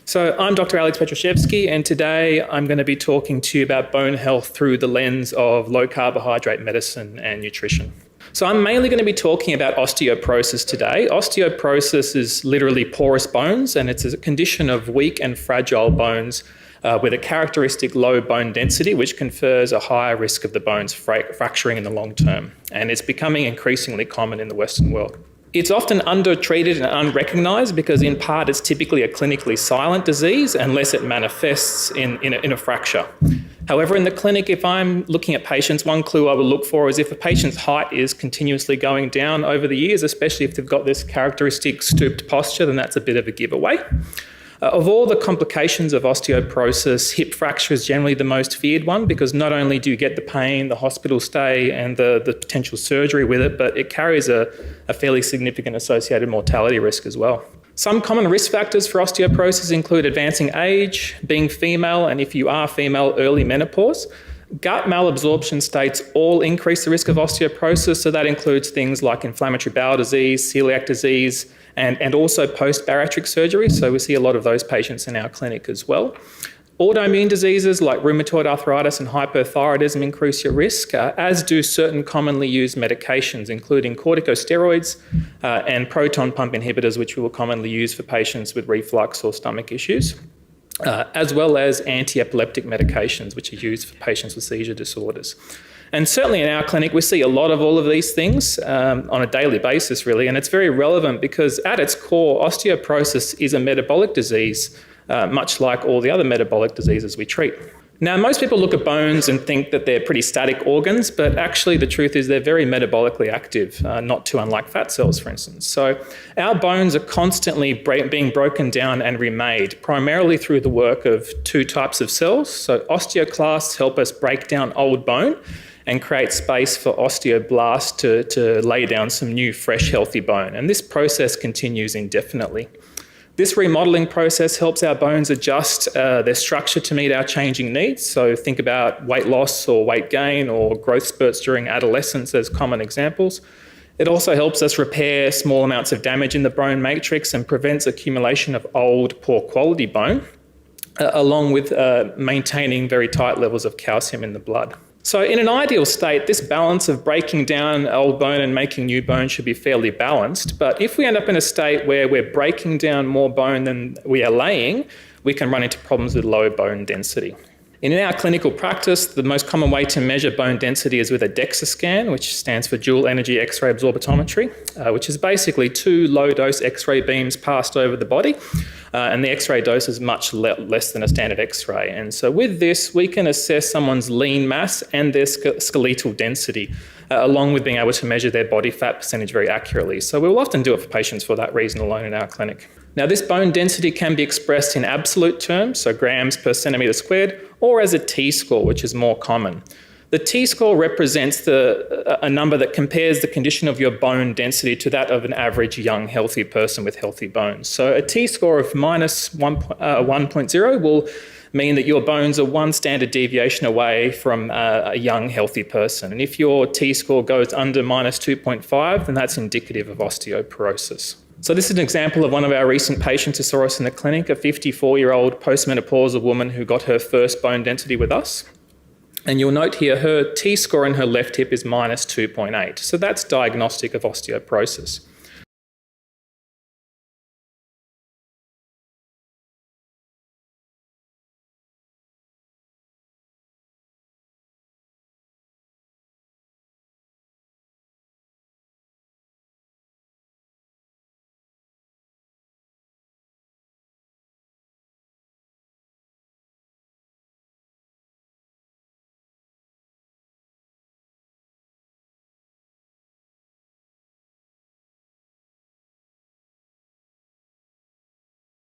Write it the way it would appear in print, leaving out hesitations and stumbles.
So I'm Dr. Alex Petrushevski, and today I'm going to be talking to you about bone health through the lens of low carbohydrate medicine and nutrition. So I'm mainly going to be talking about osteoporosis today. Osteoporosis is literally porous bones, and it's a condition of weak and fragile bones with a characteristic low bone density, which confers a higher risk of the bones fracturing in the long term. And it's becoming increasingly common in the Western world. It's often undertreated and unrecognised because in part it's typically a clinically silent disease unless it manifests in a fracture. However, in the clinic, if I'm looking at patients, one clue I will look for is if a patient's height is continuously going down over the years, especially if they've got this characteristic stooped posture, then that's a bit of a giveaway. Of all the complications of osteoporosis, hip fracture is generally the most feared one because not only do you get the pain, the hospital stay and the potential surgery with it, but it carries a fairly significant associated mortality risk as well. Some common risk factors for osteoporosis include advancing age, being female, and if you are female, early menopause. Gut malabsorption states all increase the risk of osteoporosis, so that includes things like inflammatory bowel disease, celiac disease, and also post-bariatric surgery, so we see a lot of those patients in our clinic as well. Autoimmune diseases like rheumatoid arthritis and hyperthyroidism increase your risk, as do certain commonly used medications, including corticosteroids and proton pump inhibitors, which we will commonly use for patients with reflux or stomach issues. As well as anti-epileptic medications, which are used for patients with seizure disorders. And certainly in our clinic, we see a lot of all of these things on a daily basis, really, and it's very relevant because at its core, osteoporosis is a metabolic disease, much like all the other metabolic diseases we treat. Now, most people look at bones and think that they're pretty static organs, but actually the truth is they're very metabolically active, not too unlike fat cells, for instance. So our bones are constantly being broken down and remade, primarily through the work of two types of cells. So osteoclasts help us break down old bone and create space for osteoblasts to lay down some new, fresh, healthy bone. And this process continues indefinitely. This remodeling process helps our bones adjust their structure to meet our changing needs. So think about weight loss or weight gain or growth spurts during adolescence as common examples. It also helps us repair small amounts of damage in the bone matrix and prevents accumulation of old, poor quality bone, along with maintaining very tight levels of calcium in the blood. So in an ideal state, this balance of breaking down old bone and making new bone should be fairly balanced. But if we end up in a state where we're breaking down more bone than we are laying, we can run into problems with low bone density. In our clinical practice, the most common way to measure bone density is with a DEXA scan, which stands for dual energy X-ray absorptiometry, which is basically two low-dose X-ray beams passed over the body, and the X-ray dose is much less than a standard X-ray. And so with this, we can assess someone's lean mass and their skeletal density, along with being able to measure their body fat percentage very accurately. So we'll often do it for patients for that reason alone in our clinic. Now, this bone density can be expressed in absolute terms, so grams per centimetre squared, or as a T-score, which is more common. The T-score represents a number that compares the condition of your bone density to that of an average young healthy person with healthy bones. So a T-score of minus 1.0 will mean that your bones are one standard deviation away from a young healthy person. And if your T-score goes under minus 2.5, then that's indicative of osteoporosis. So this is an example of one of our recent patients who saw us in the clinic, a 54-year-old postmenopausal woman who got her first bone density with us. And you'll note here her T-score in her left hip is minus 2.8. So that's diagnostic of osteoporosis.